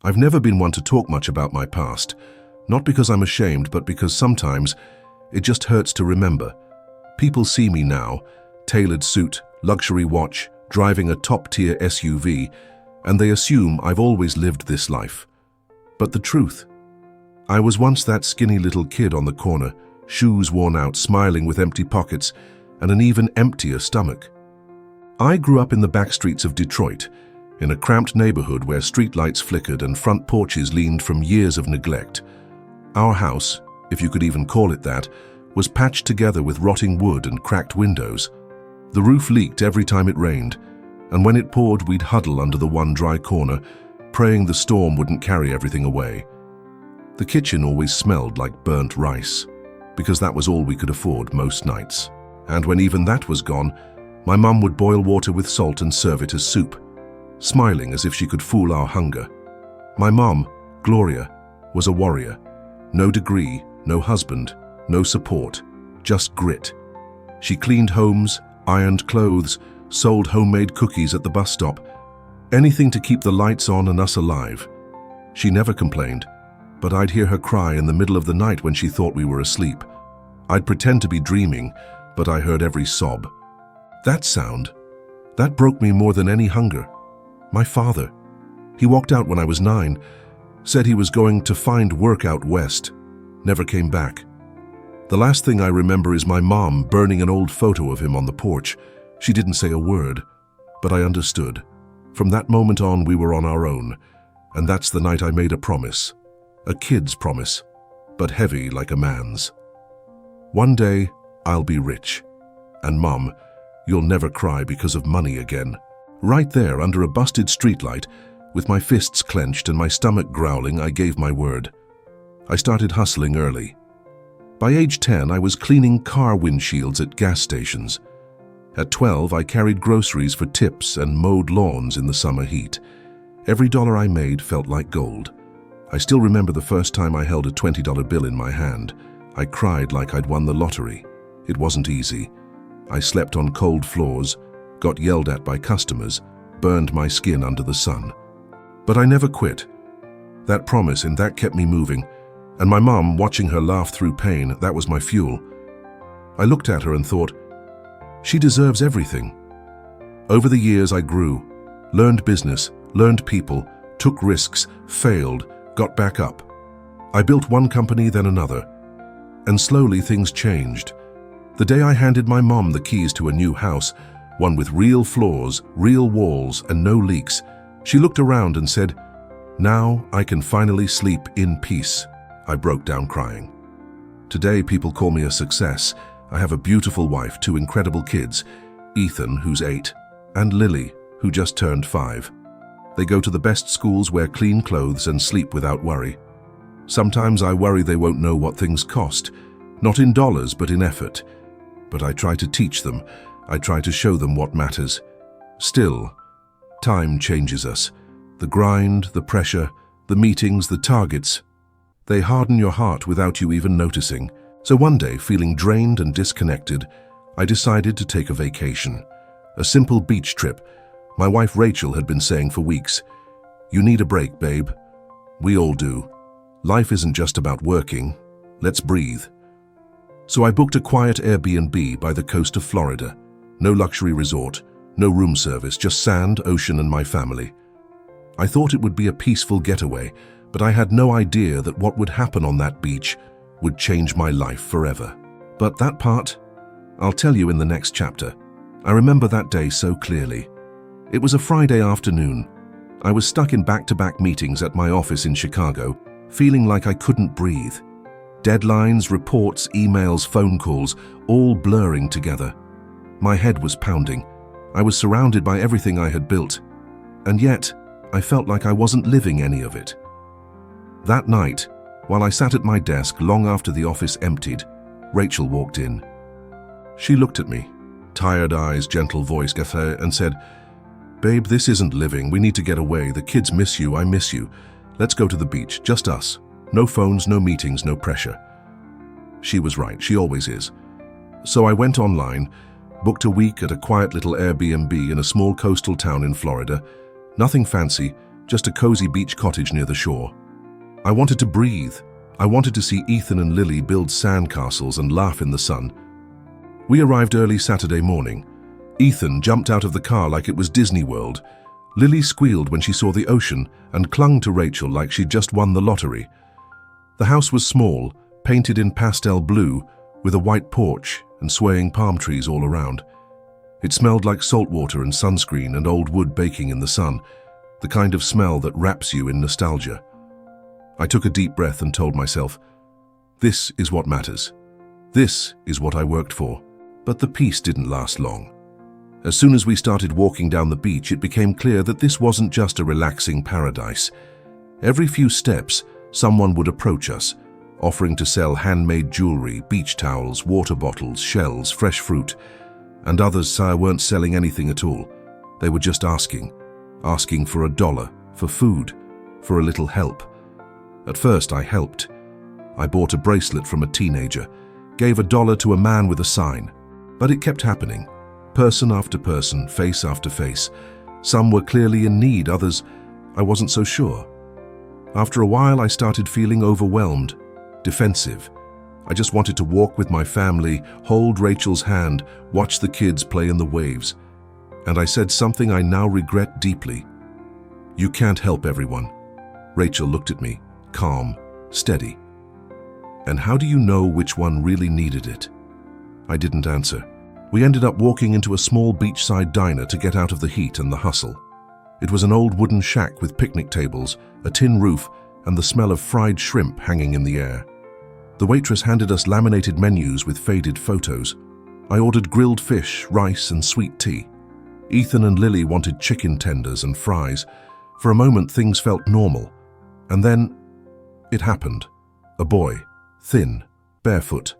I've never been one to talk much about my past, not because I'm ashamed, but because sometimes it just hurts to remember. People see me now, tailored suit, luxury watch, driving a top-tier SUV, and they assume I've always lived this life. But the truth? I was once that skinny little kid on the corner, shoes worn out, smiling with empty pockets and an even emptier stomach. I grew up in the back streets of Detroit, in a cramped neighborhood where streetlights flickered and front porches leaned from years of neglect. Our house, if you could even call it that, was patched together with rotting wood and cracked windows. The roof leaked every time it rained, and when it poured, we'd huddle under the one dry corner, praying the storm wouldn't carry everything away. The kitchen always smelled like burnt rice, because that was all we could afford most nights. And when even that was gone, my mum would boil water with salt and serve it as soup, smiling as if she could fool our hunger. My mom, Gloria, was a warrior. No degree, no husband, no support, just grit. She cleaned homes, ironed clothes, sold homemade cookies at the bus stop, anything to keep the lights on and us alive. She never complained, but I'd hear her cry in the middle of the night when she thought we were asleep. I'd pretend to be dreaming, but I heard every sob. That sound, that broke me more than any hunger. My father. He walked out when I was 9, said he was going to find work out west, never came back. The last thing I remember is my mom burning an old photo of him on the porch. She didn't say a word, but I understood. From that moment on, we were on our own, and that's the night I made a promise. A kid's promise, but heavy like a man's. One day, I'll be rich. And Mom, you'll never cry because of money again. Right there, under a busted streetlight, with my fists clenched and my stomach growling, I gave my word. I started hustling early. By age 10, I was cleaning car windshields at gas stations. At 12, I carried groceries for tips and mowed lawns in the summer heat. Every dollar I made felt like gold. I still remember the first time I held a $20 bill in my hand. I cried like I'd won the lottery. It wasn't easy. I slept on cold floors, got yelled at by customers, burned my skin under the sun. But I never quit. That promise and that kept me moving, and my mom, watching her laugh through pain, that was my fuel. I looked at her and thought, she deserves everything. Over the years I grew, learned business, learned people, took risks, failed, got back up. I built one company, then another, and slowly things changed. The day I handed my mom the keys to a new house, one with real floors, real walls, and no leaks, she looked around and said, "Now I can finally sleep in peace." I broke down crying. Today people call me a success. I have a beautiful wife, 2 incredible kids, Ethan, who's 8, and Lily, who just turned 5. They go to the best schools, wear clean clothes, and sleep without worry. Sometimes I worry they won't know what things cost, not in dollars but in effort. But I try to teach them. I try to show them what matters. Still, time changes us. The grind, the pressure, the meetings, the targets, they harden your heart without you even noticing. So one day, feeling drained and disconnected, I decided to take a vacation. A simple beach trip. My wife Rachel had been saying for weeks, "You need a break, babe." We all do. Life isn't just about working. Let's breathe. So I booked a quiet Airbnb by the coast of Florida. No luxury resort, no room service, just sand, ocean, and my family. I thought it would be a peaceful getaway, but I had no idea that what would happen on that beach would change my life forever. But that part, I'll tell you in the next chapter. I remember that day so clearly. It was a Friday afternoon. I was stuck in back-to-back meetings at my office in Chicago, feeling like I couldn't breathe. Deadlines, reports, emails, phone calls, all blurring together. My head was pounding. I was surrounded by everything I had built, and yet I felt like I wasn't living any of it. That night, while I sat at my desk long after the office emptied, Rachel walked in. She looked at me, tired eyes, gentle voice, and said, "Babe, this isn't living. We need to get away. The kids miss you. I miss you. Let's go to the beach, just us. No phones, no meetings, no pressure." She was right. She always is. So I went online, booked a week at a quiet little Airbnb in a small coastal town in Florida. Nothing fancy, just a cozy beach cottage near the shore. I wanted to breathe. I wanted to see Ethan and Lily build sandcastles and laugh in the sun. We arrived early Saturday morning. Ethan jumped out of the car like it was Disney World. Lily squealed when she saw the ocean and clung to Rachel like she'd just won the lottery. The house was small, painted in pastel blue, with a white porch and swaying palm trees all around. It smelled like salt water and sunscreen and old wood baking in the sun, the kind of smell that wraps you in nostalgia. I took a deep breath and told myself, this is what matters. This is what I worked for. But the peace didn't last long. As soon as we started walking down the beach, it became clear that this wasn't just a relaxing paradise. Every few steps, someone would approach us, offering to sell handmade jewelry, beach towels, water bottles, shells, fresh fruit, and others weren't selling anything at all. They were just asking for $1, for food, for a little help. At first I helped. I bought a bracelet from a teenager, gave $1 to a man with a sign. But it kept happening. Person after person, face after face. Some were clearly in need, others I wasn't so sure. After a while I started feeling overwhelmed, defensive. I just wanted to walk with my family, hold Rachel's hand, watch the kids play in the waves. And I said something I now regret deeply. You can't help everyone. Rachel looked at me, calm, steady. And how do you know which one really needed it? I didn't answer. We ended up walking into a small beachside diner to get out of the heat and the hustle. It was an old wooden shack with picnic tables, a tin roof, and the smell of fried shrimp hanging in the air. The waitress handed us laminated menus with faded photos. I ordered grilled fish, rice, and sweet tea. Ethan and Lily wanted chicken tenders and fries. For a moment, things felt normal. And then, it happened. A boy, thin, barefoot,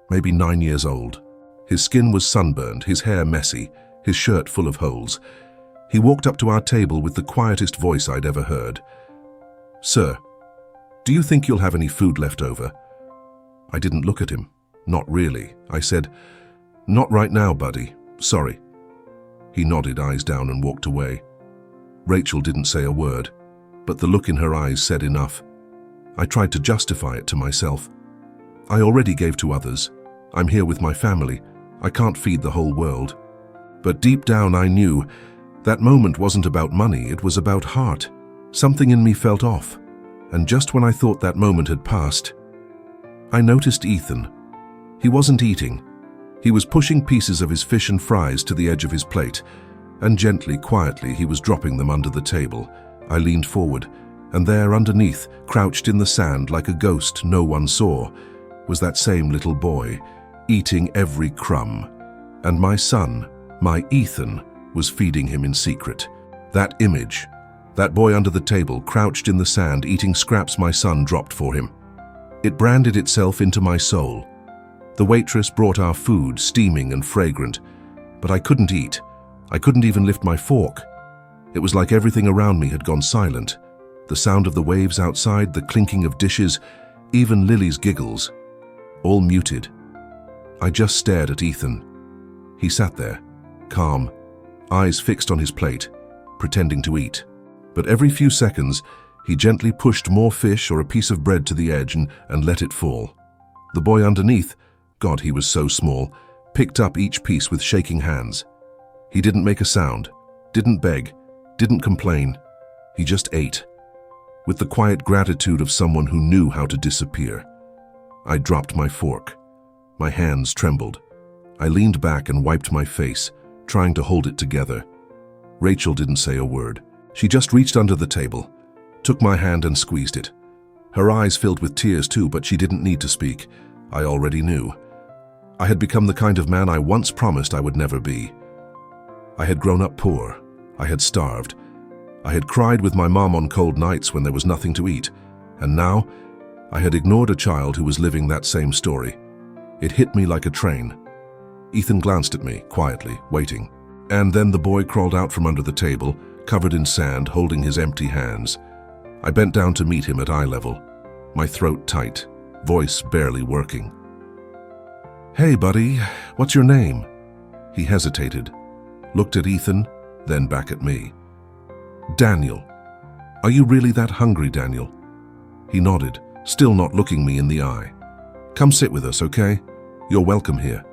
maybe 9 years old. His skin was sunburned, his hair messy, his shirt full of holes. He walked up to our table with the quietest voice I'd ever heard. "Sir, do you think you'll have any food left over?" I didn't look at him. Not really. I said, "Not right now, buddy. Sorry." He nodded, eyes down, and walked away. Rachel didn't say a word, but the look in her eyes said enough. I tried to justify it to myself. I already gave to others. I'm here with my family. I can't feed the whole world. But deep down I knew that moment wasn't about money, it was about heart. Something in me felt off. And just when I thought that moment had passed, I noticed Ethan. He wasn't eating. He was pushing pieces of his fish and fries to the edge of his plate, and gently, quietly, he was dropping them under the table. I leaned forward, and there underneath, crouched in the sand like a ghost no one saw, was that same little boy, eating every crumb. And my son, my Ethan, was feeding him in secret. That image, that boy under the table, crouched in the sand, eating scraps my son dropped for him. It branded itself into my soul. The waitress brought our food, steaming and fragrant, but I couldn't eat. I couldn't even lift my fork. It was like everything around me had gone silent. The sound of the waves outside, the clinking of dishes, even Lily's giggles, all muted. I just stared at Ethan. He sat there, calm, eyes fixed on his plate, pretending to eat. But every few seconds, he gently pushed more fish or a piece of bread to the edge and let it fall. The boy underneath, God, he was so small, picked up each piece with shaking hands. He didn't make a sound, didn't beg, didn't complain. He just ate, with the quiet gratitude of someone who knew how to disappear. I dropped my fork. My hands trembled. I leaned back and wiped my face, trying to hold it together. Rachel didn't say a word. She just reached under the table, took my hand and squeezed it. Her eyes filled with tears too, but she didn't need to speak. I already knew. I had become the kind of man I once promised I would never be. I had grown up poor. I had starved. I had cried with my mom on cold nights when there was nothing to eat. And now, I had ignored a child who was living that same story. It hit me like a train. Ethan glanced at me, quietly, waiting. And then the boy crawled out from under the table, covered in sand, holding his empty hands. I bent down to meet him at eye level, my throat tight, voice barely working. "Hey, buddy, what's your name?" He hesitated, looked at Ethan, then back at me. "Daniel." "Are you really that hungry, Daniel?" He nodded, still not looking me in the eye. "Come sit with us, okay? You're welcome here."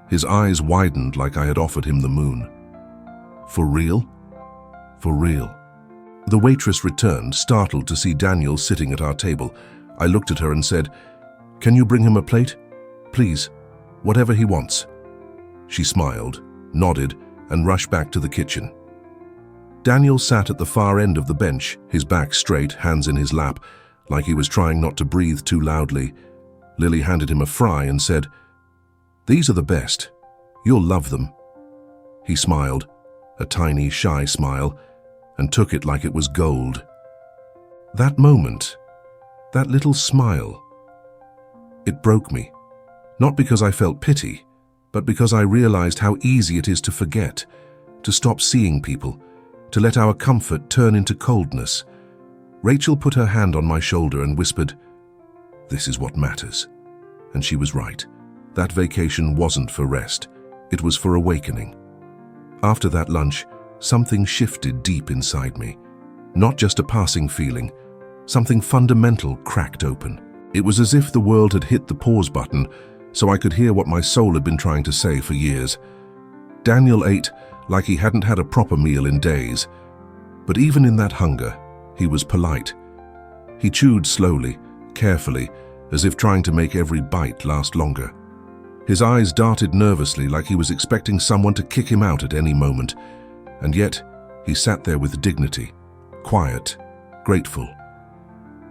His eyes widened like I had offered him the moon. "For real?" "For real." The waitress returned, startled to see Daniel sitting at our table. I looked at her and said, "Can you bring him a plate? Please, whatever he wants." She smiled, nodded, and rushed back to the kitchen. Daniel sat at the far end of the bench, his back straight, hands in his lap, like he was trying not to breathe too loudly. Lily handed him a fry and said, "These are the best. You'll love them." He smiled, a tiny, shy smile, and took it like it was gold. That moment, that little smile, it broke me. Not because I felt pity, but because I realized how easy it is to forget, to stop seeing people, to let our comfort turn into coldness. Rachel put her hand on my shoulder and whispered, "This is what matters." And she was right. That vacation wasn't for rest. It was for awakening. After that lunch, something shifted deep inside me. Not just a passing feeling. Something fundamental cracked open. It was as if the world had hit the pause button, so I could hear what my soul had been trying to say for years. Daniel ate like he hadn't had a proper meal in days. But even in that hunger, he was polite. He chewed slowly, carefully, as if trying to make every bite last longer. His eyes darted nervously like he was expecting someone to kick him out at any moment. And yet, he sat there with dignity, quiet, grateful.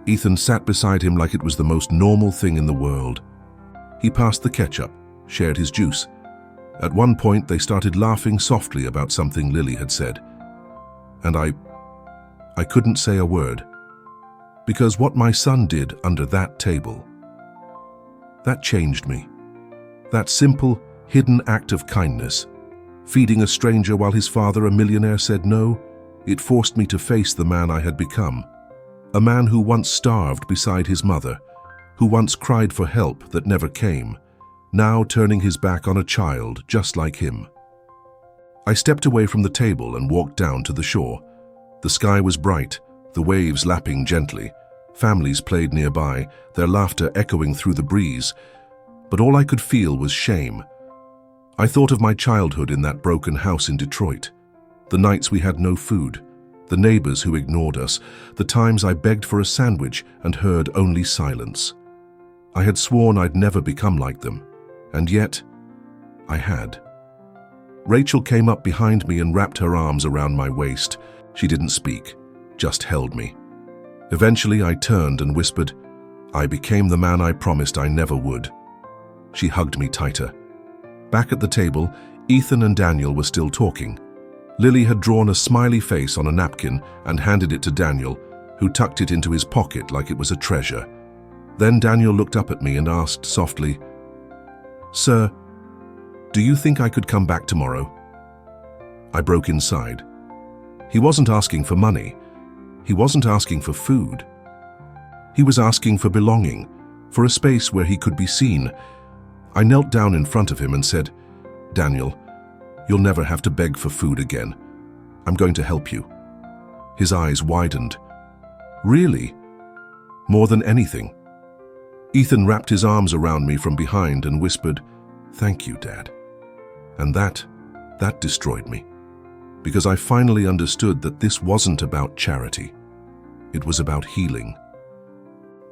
Ethan sat beside him like it was the most normal thing in the world. He passed the ketchup, shared his juice. At one point, they started laughing softly about something Lily had said. And I couldn't say a word. Because what my son did under that table, that changed me. That simple, hidden act of kindness, feeding a stranger while his father, a millionaire, said no, it forced me to face the man I had become. A man who once starved beside his mother, who once cried for help that never came, now turning his back on a child just like him. I stepped away from the table and walked down to the shore. The sky was bright, the waves lapping gently. Families played nearby, their laughter echoing through the breeze. But all I could feel was shame. I thought of my childhood in that broken house in Detroit, the nights we had no food, the neighbors who ignored us, the times I begged for a sandwich and heard only silence. I had sworn I'd never become like them, and yet I had. Rachel came up behind me and wrapped her arms around my waist. She didn't speak, just held me. Eventually I turned and whispered, "I became the man I promised I never would." She hugged me tighter. Back at the table, Ethan and Daniel were still talking. Lily had drawn a smiley face on a napkin and handed it to Daniel, who tucked it into his pocket like it was a treasure. Then Daniel looked up at me and asked softly, "Sir, do you think I could come back tomorrow?" I broke inside. He wasn't asking for money. He wasn't asking for food. He was asking for belonging, for a space where he could be seen. I knelt down in front of him and said, "Daniel, you'll never have to beg for food again. I'm going to help you." His eyes widened. "Really? More than anything?" Ethan wrapped his arms around me from behind and whispered, "Thank you, Dad." And that destroyed me. Because I finally understood that this wasn't about charity. It was about healing.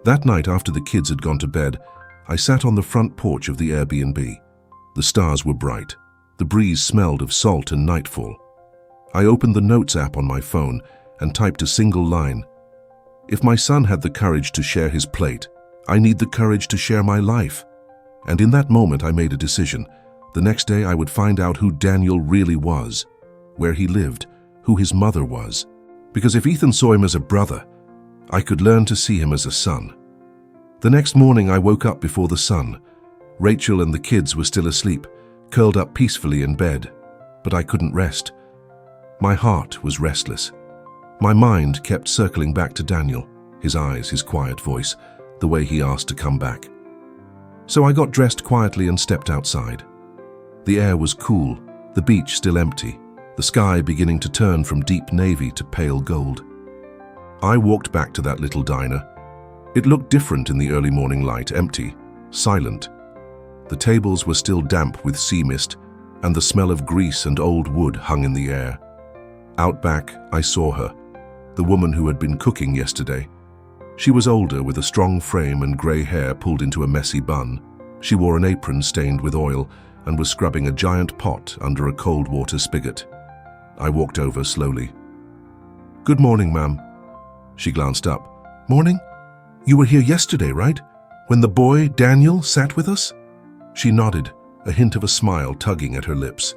That night, after the kids had gone to bed, I sat on the front porch of the Airbnb. The stars were bright. The breeze smelled of salt and nightfall. I opened the Notes app on my phone and typed a single line. If my son had the courage to share his plate, I need the courage to share my life. And in that moment, I made a decision. The next day, I would find out who Daniel really was, where he lived, who his mother was. Because if Ethan saw him as a brother, I could learn to see him as a son. The next morning, I woke up before the sun. Rachel and the kids were still asleep, curled up peacefully in bed, but I couldn't rest. My heart was restless. My mind kept circling back to Daniel, his eyes, his quiet voice, the way he asked to come back. So I got dressed quietly and stepped outside. The air was cool, the beach still empty, the sky beginning to turn from deep navy to pale gold. I walked back to that little diner. It looked different in the early morning light, empty, silent. The tables were still damp with sea mist, and the smell of grease and old wood hung in the air. Out back, I saw her, the woman who had been cooking yesterday. She was older, with a strong frame and grey hair pulled into a messy bun. She wore an apron stained with oil and was scrubbing a giant pot under a cold water spigot. I walked over slowly. "Good morning, ma'am." She glanced up. "Morning? You were here yesterday, right? When the boy, Daniel, sat with us?" She nodded, a hint of a smile tugging at her lips.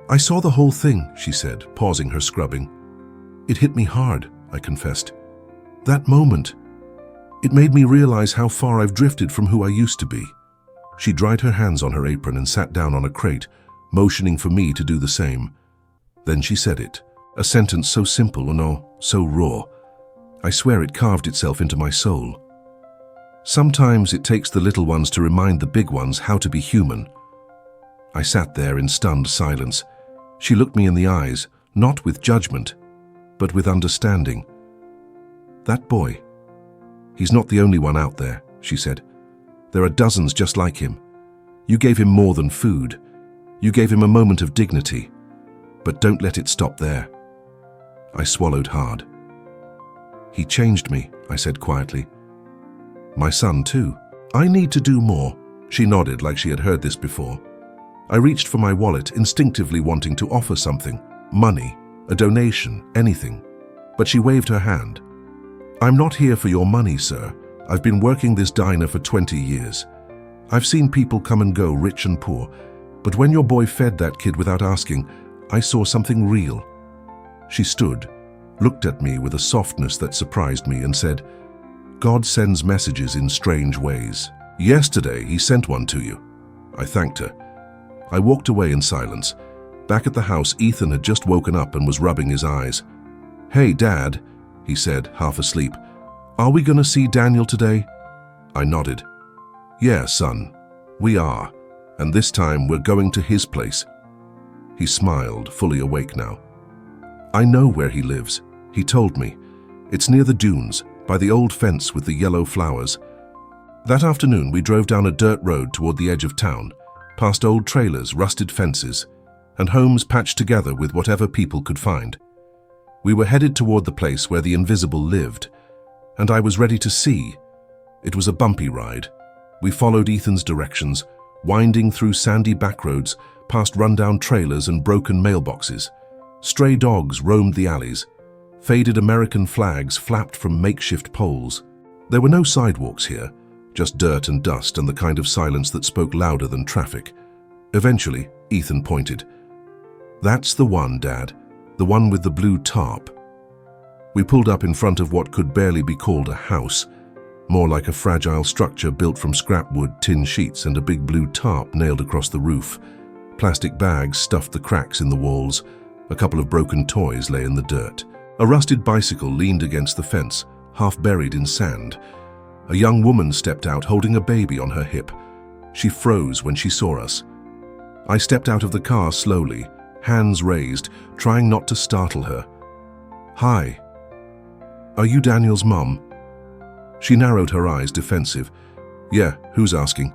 "I saw the whole thing," she said, pausing her scrubbing. "It hit me hard," I confessed. "That moment, it made me realize how far I've drifted from who I used to be." She dried her hands on her apron and sat down on a crate, motioning for me to do the same. Then she said it, a sentence so simple and so raw. I swear it carved itself into my soul. "Sometimes it takes the little ones to remind the big ones how to be human." I sat there in stunned silence. She looked me in the eyes, not with judgment, but with understanding. "That boy, he's not the only one out there," she said. "There are dozens just like him. You gave him more than food. You gave him a moment of dignity. But don't let it stop there." I swallowed hard. "He changed me," I said quietly. "My son, too. I need to do more." She nodded like she had heard this before. I reached for my wallet, instinctively wanting to offer something. Money, a donation, anything. But she waved her hand. "I'm not here for your money, sir. I've been working this diner for 20 years. I've seen people come and go, rich and poor. But when your boy fed that kid without asking, I saw something real." She stood, looked at me with a softness that surprised me and said, "God sends messages in strange ways. Yesterday, he sent one to you." I thanked her. I walked away in silence. Back at the house, Ethan had just woken up and was rubbing his eyes. "Hey, Dad," he said, half asleep. "Are we going to see Daniel today?" I nodded. "Yeah, son, we are. And this time we're going to his place." He smiled, fully awake now. "I know where he lives," he told me. "It's near the dunes, by the old fence with the yellow flowers." That afternoon, we drove down a dirt road toward the edge of town, past old trailers, rusted fences, and homes patched together with whatever people could find. We were headed toward the place where the invisible lived, and I was ready to see. It was a bumpy ride. We followed Ethan's directions, winding through sandy backroads, past rundown trailers and broken mailboxes. Stray dogs roamed the alleys. Faded American flags flapped from makeshift poles. There were no sidewalks here, just dirt and dust and the kind of silence that spoke louder than traffic. Eventually, Ethan pointed. "That's the one, Dad. The one with the blue tarp." We pulled up in front of what could barely be called a house, more like a fragile structure built from scrap wood, tin sheets, and a big blue tarp nailed across the roof. Plastic bags stuffed the cracks in the walls. A couple of broken toys lay in the dirt. A rusted bicycle leaned against the fence, half buried in sand. A young woman stepped out holding a baby on her hip. She froze when she saw us. I stepped out of the car slowly, hands raised, trying not to startle her. "Hi. Are you Daniel's mum?" She narrowed her eyes, defensive. "Yeah, who's asking?"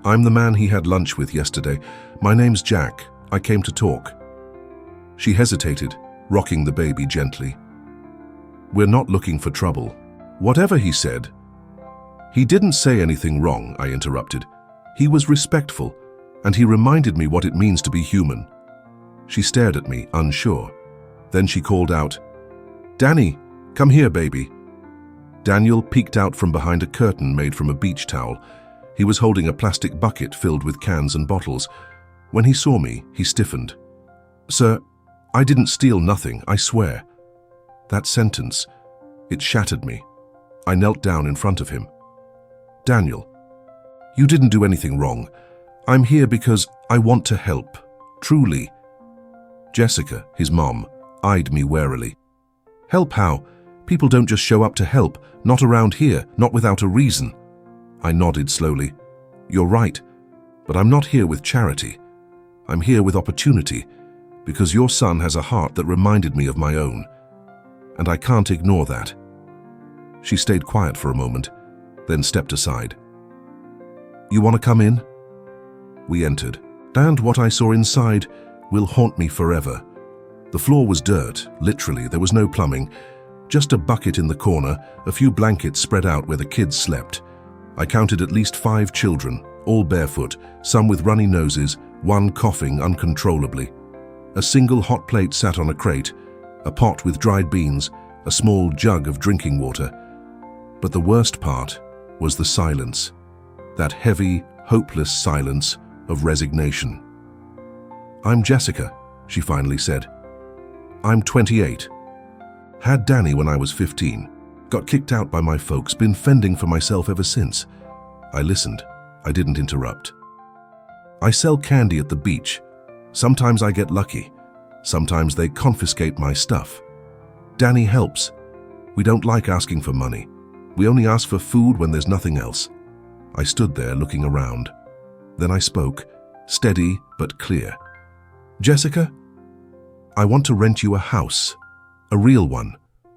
"I'm the man he had lunch with yesterday. My name's Jack. I came to talk." She hesitated, rocking the baby gently. "We're not looking for trouble." "Whatever he said." "He didn't say anything wrong," I interrupted. "He was respectful, and he reminded me what it means to be human." She stared at me, unsure. Then she called out, "Danny, come here, baby." Daniel peeked out from behind a curtain made from a beach towel. He was holding a plastic bucket filled with cans and bottles. When he saw me, he stiffened. "Sir, I didn't steal nothing, I swear." That sentence, it shattered me. I knelt down in front of him. "Daniel, you didn't do anything wrong. I'm here because I want to help, truly." Jessica, his mom, eyed me warily. "Help how? People don't just show up to help, not around here, not without a reason." I nodded slowly. "You're right, but I'm not here with charity. I'm here with opportunity, because your son has a heart that reminded me of my own. and I can't ignore that." She stayed quiet for a moment, then stepped aside. "You want to come in?" We entered, and what I saw inside will haunt me forever. The floor was dirt, literally. There was no plumbing, just a bucket in the corner, a few blankets spread out where the kids slept. I counted at least 5 children, all barefoot, some with runny noses, one coughing uncontrollably. A single hot plate sat on a crate, a pot with dried beans, a small jug of drinking water. But the worst part was the silence, that heavy, hopeless silence of resignation. "I'm Jessica," she finally said. "I'm 28. Had Danny when I was 15. Got kicked out by my folks, been fending for myself ever since." I listened. I didn't interrupt. "I sell candy at the beach. Sometimes I get lucky. Sometimes they confiscate my stuff. Danny helps. We don't like asking for money. We only ask for food when there's nothing else." I stood there looking around. Then I spoke, steady but clear. "Jessica, I want to rent you a house. A real one,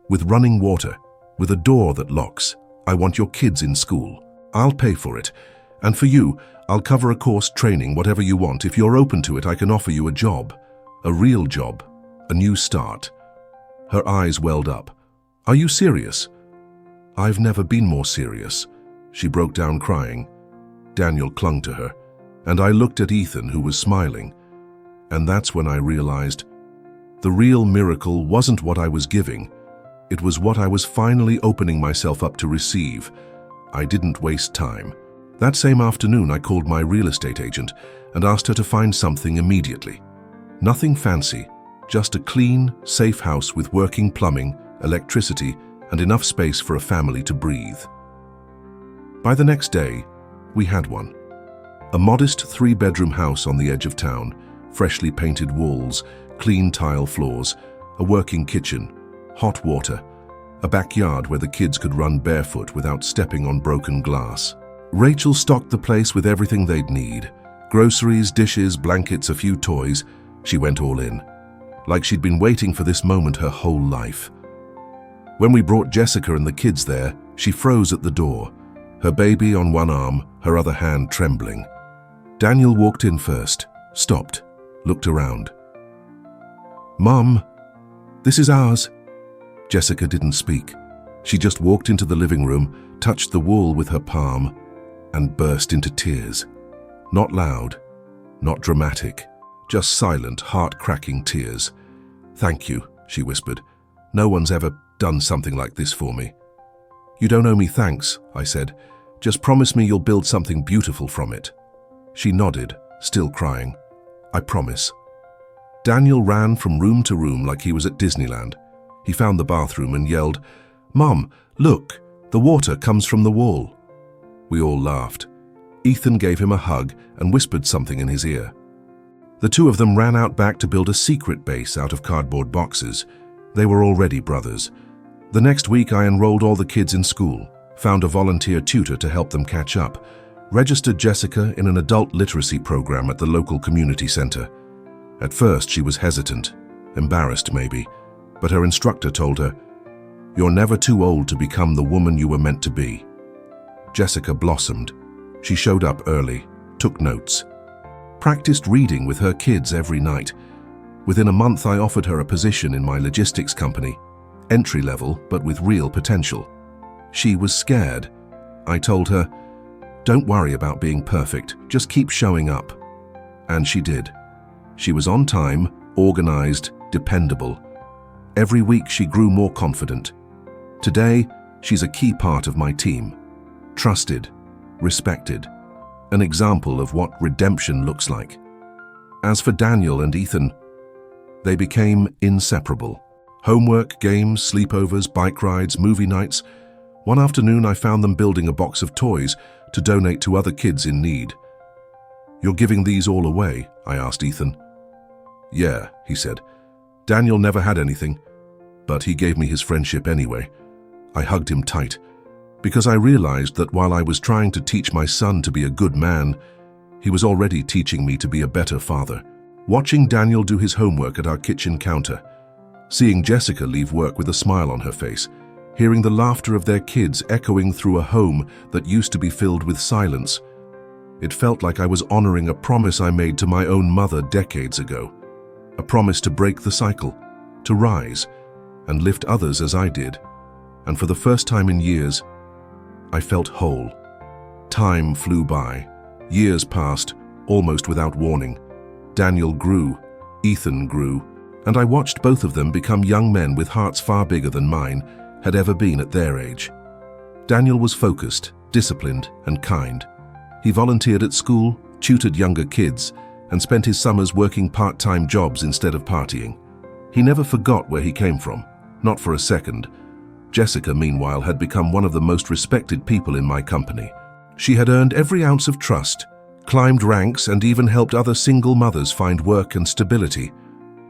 with running water, with a door that locks. I want your kids in school. I'll pay for it. And for you, I'll cover a course, training, whatever you want. If you're open to it, I can offer you a job. A real job. A new start." Her eyes welled up. "Are you serious?" "I've never been more serious." She broke down crying. Daniel clung to her, and I looked at Ethan, who was smiling. And that's when I realized the real miracle wasn't what I was giving. It was what I was finally opening myself up to receive. I didn't waste time. That same afternoon, I called my real estate agent and asked her to find something immediately. Nothing fancy, just a clean, safe house with working plumbing, electricity, and enough space for a family to breathe. By the next day, we had one. A modest 3-bedroom house on the edge of town, freshly painted walls, clean tile floors, a working kitchen, hot water, a backyard where the kids could run barefoot without stepping on broken glass. Rachel stocked the place with everything they'd need. Groceries, dishes, blankets, a few toys. She went all in, like she'd been waiting for this moment her whole life. When we brought Jessica and the kids there, she froze at the door, her baby on one arm, her other hand trembling. Daniel walked in first, stopped, looked around. "Mom, this is ours." Jessica didn't speak. She just walked into the living room, touched the wall with her palm, and burst into tears. Not loud, not dramatic, just silent, heart-cracking tears. "Thank you," she whispered. "No one's ever done something like this for me." "You don't owe me thanks," I said. "Just promise me you'll build something beautiful from it." She nodded, still crying. "I promise." Daniel ran from room to room like he was at Disneyland. He found the bathroom and yelled, "Mom, look, the water comes from the wall." We all laughed. Ethan gave him a hug and whispered something in his ear. The two of them ran out back to build a secret base out of cardboard boxes. They were already brothers. The next week I enrolled all the kids in school, found a volunteer tutor to help them catch up, registered Jessica in an adult literacy program at the local community center. At first she was hesitant, embarrassed maybe, but her instructor told her, "You're never too old to become the woman you were meant to be." Jessica blossomed. She showed up early, took notes, practiced reading with her kids every night. Within a month I offered her a position in my logistics company, entry level but with real potential. She was scared. I told her, "Don't worry about being perfect, just keep showing up." And she did. She was on time, organized, dependable. Every week she grew more confident. Today, she's a key part of my team. Trusted, respected, an example of what redemption looks like. As for Daniel and Ethan, they became inseparable. Homework, games, sleepovers, bike rides, movie nights. One afternoon I found them building a box of toys to donate to other kids in need. "You're giving these all away?" I asked Ethan. "Yeah," he said. "Daniel never had anything, but he gave me his friendship anyway." I hugged him tight, because I realized that while I was trying to teach my son to be a good man, he was already teaching me to be a better father. Watching Daniel do his homework at our kitchen counter, seeing Jessica leave work with a smile on her face, hearing the laughter of their kids echoing through a home that used to be filled with silence. It felt like I was honoring a promise I made to my own mother decades ago. A promise to break the cycle, to rise, and lift others as I did. And for the first time in years, I felt whole. Time flew by. Years passed, almost without warning. Daniel grew, Ethan grew, and I watched both of them become young men with hearts far bigger than mine had ever been at their age. Daniel was focused, disciplined, and kind. He volunteered at school, tutored younger kids, and spent his summers working part-time jobs instead of partying. He never forgot where he came from, not for a second. Jessica, meanwhile, had become one of the most respected people in my company. She had earned every ounce of trust, climbed ranks, and even helped other single mothers find work and stability.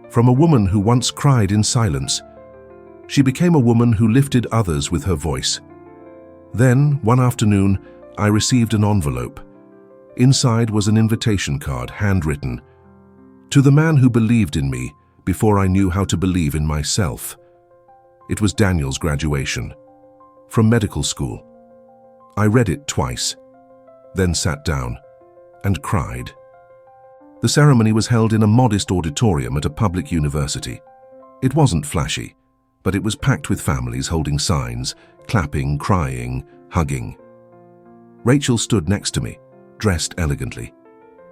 From a woman who once cried in silence, she became a woman who lifted others with her voice. Then, one afternoon, I received an envelope. Inside was an invitation card, handwritten. To the man who believed in me before I knew how to believe in myself. It was Daniel's graduation, from medical school. I read it twice, then sat down and cried. The ceremony was held in a modest auditorium at a public university. It wasn't flashy, but it was packed with families holding signs, clapping, crying, hugging. Rachel stood next to me, dressed elegantly.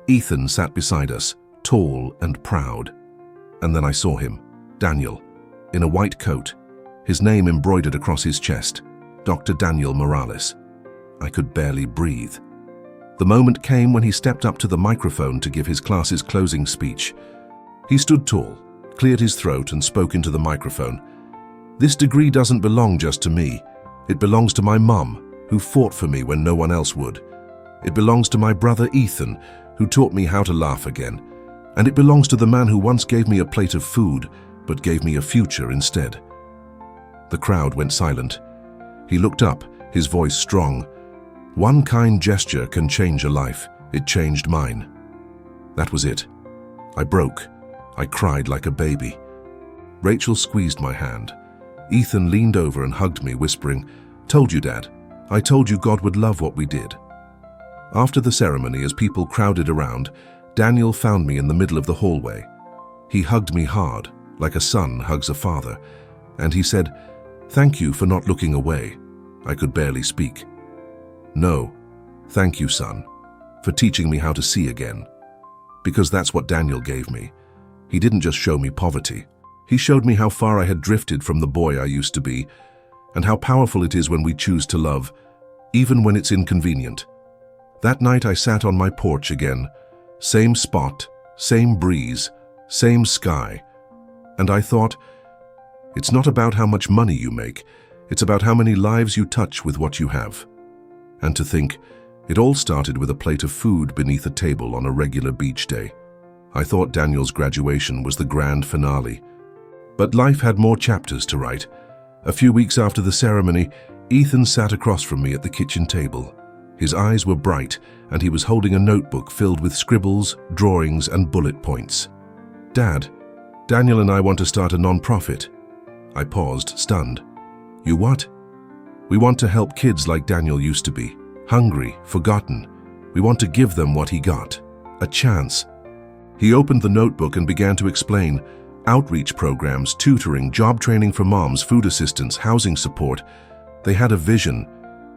Ethan sat beside us, tall and proud. And then I saw him, Daniel, in a white coat, his name embroidered across his chest, Dr. Daniel Morales. I could barely breathe. The moment came when he stepped up to the microphone to give his class's closing speech. He stood tall, cleared his throat, and spoke into the microphone. This degree doesn't belong just to me. It belongs to my mum, who fought for me when no one else would. It belongs to my brother Ethan, who taught me how to laugh again. And it belongs to the man who once gave me a plate of food, but gave me a future instead. The crowd went silent. He looked up, his voice strong. One kind gesture can change a life. It changed mine. That was it. I broke. I cried like a baby. Rachel squeezed my hand. Ethan leaned over and hugged me, whispering, "Told you, Dad. I told you God would love what we did." After the ceremony, as people crowded around, Daniel found me in the middle of the hallway. He hugged me hard, like a son hugs a father, and he said, "Thank you for not looking away." I could barely speak. "No, thank you, son, for teaching me how to see again." Because that's what Daniel gave me. He didn't just show me poverty. He showed me how far I had drifted from the boy I used to be, and how powerful it is when we choose to love, even when it's inconvenient. That night I sat on my porch again, same spot, same breeze, same sky, and I thought, it's not about how much money you make, it's about how many lives you touch with what you have. And to think, it all started with a plate of food beneath a table on a regular beach day. I thought Daniel's graduation was the grand finale. But life had more chapters to write. A few weeks after the ceremony, Ethan sat across from me at the kitchen table. His eyes were bright, and he was holding a notebook filled with scribbles, drawings, and bullet points. "Dad, Daniel and I want to start a non-profit." I paused, stunned. "You what?" "We want to help kids like Daniel used to be, hungry, forgotten. We want to give them what he got, a chance." He opened the notebook and began to explain. Outreach programs, tutoring, job training for moms, food assistance, housing support. They had a vision,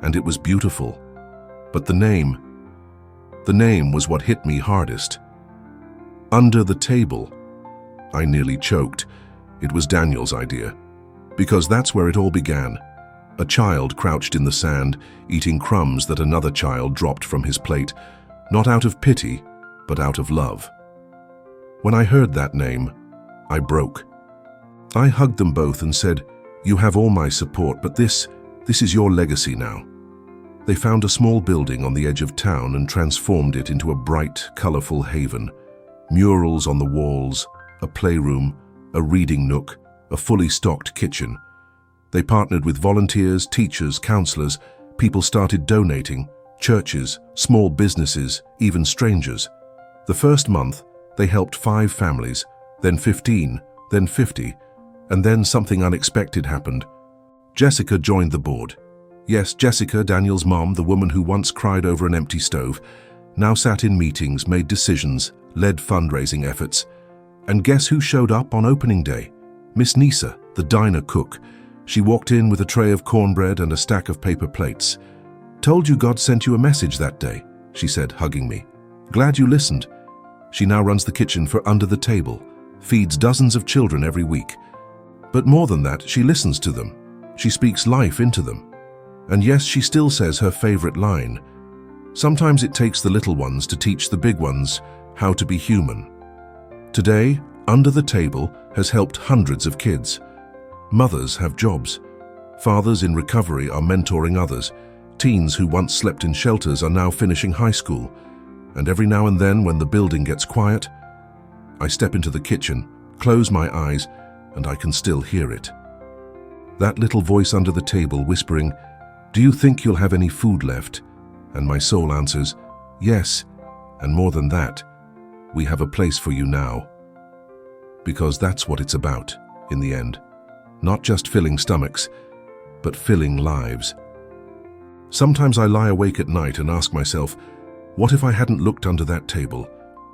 and it was beautiful. But the name was what hit me hardest. Under the table. I nearly choked. It was Daniel's idea. Because that's where it all began. A child crouched in the sand, eating crumbs that another child dropped from his plate, not out of pity, but out of love. When I heard that name, I broke. I hugged them both and said, "You have all my support, but this is your legacy now." They found a small building on the edge of town and transformed it into a bright, colorful haven. Murals on the walls, a playroom, a reading nook, a fully stocked kitchen. They partnered with volunteers, teachers, counselors. People started donating, churches, small businesses, even strangers. The first month, they helped 5 families, then 15, then 50, And then something unexpected happened. Jessica joined the board. Yes, Jessica, Daniel's mom, the woman who once cried over an empty stove, now sat in meetings, made decisions, led fundraising efforts. And guess who showed up on opening day? Miss Nisa, the diner cook. She walked in with a tray of cornbread and a stack of paper plates. "Told you God sent you a message that day," she said, hugging me. "Glad you listened." She now runs the kitchen for Under the Table, feeds dozens of children every week. But more than that, she listens to them. She speaks life into them. And yes, she still says her favorite line. Sometimes it takes the little ones to teach the big ones how to be human. Today, Under the Table has helped hundreds of kids. Mothers have jobs. Fathers in recovery are mentoring others. Teens who once slept in shelters are now finishing high school. And every now and then, when the building gets quiet, I step into the kitchen, close my eyes, and I can still hear it. That little voice under the table whispering, "Do you think you'll have any food left?" And my soul answers, "Yes, and more than that, we have a place for you now." Because that's what it's about, in the end. Not just filling stomachs, but filling lives. Sometimes I lie awake at night and ask myself, what if I hadn't looked under that table?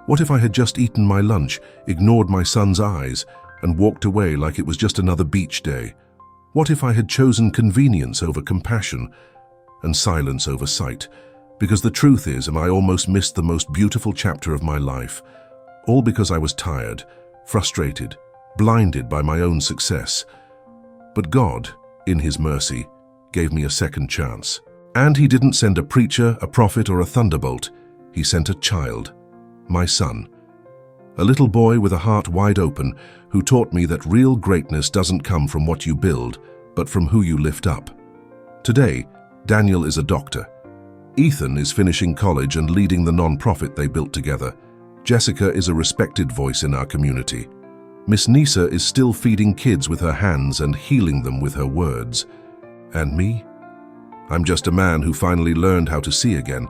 What if I had just eaten my lunch, ignored my son's eyes, and walked away like it was just another beach day? What if I had chosen convenience over compassion and silence over sight? Because the truth is, and I almost missed the most beautiful chapter of my life, all because I was tired, frustrated, blinded by my own success. But God, in His mercy, gave me a second chance. And He didn't send a preacher, a prophet, or a thunderbolt. He sent a child, my son. A little boy with a heart wide open who taught me that real greatness doesn't come from what you build, but from who you lift up. Today, Daniel is a doctor. Ethan is finishing college and leading the non-profit they built together. Jessica is a respected voice in our community. Miss Nisa is still feeding kids with her hands and healing them with her words. And me? I'm just a man who finally learned how to see again,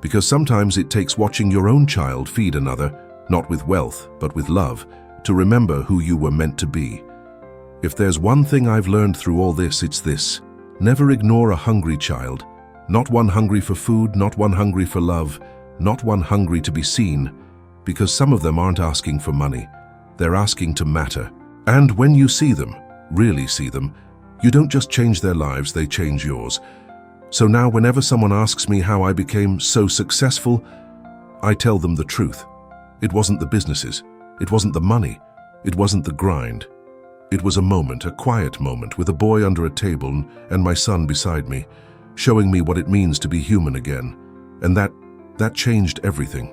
because sometimes it takes watching your own child feed another, not with wealth, but with love, to remember who you were meant to be. If there's one thing I've learned through all this, it's this. Never ignore a hungry child. Not one hungry for food, not one hungry for love, not one hungry to be seen, because some of them aren't asking for money. They're asking to matter. And when you see them, really see them, you don't just change their lives, they change yours. So now whenever someone asks me how I became so successful, I tell them the truth. It wasn't the businesses. It wasn't the money. It wasn't the grind. It was a moment, a quiet moment, with a boy under a table and my son beside me, showing me what it means to be human again. And that changed everything.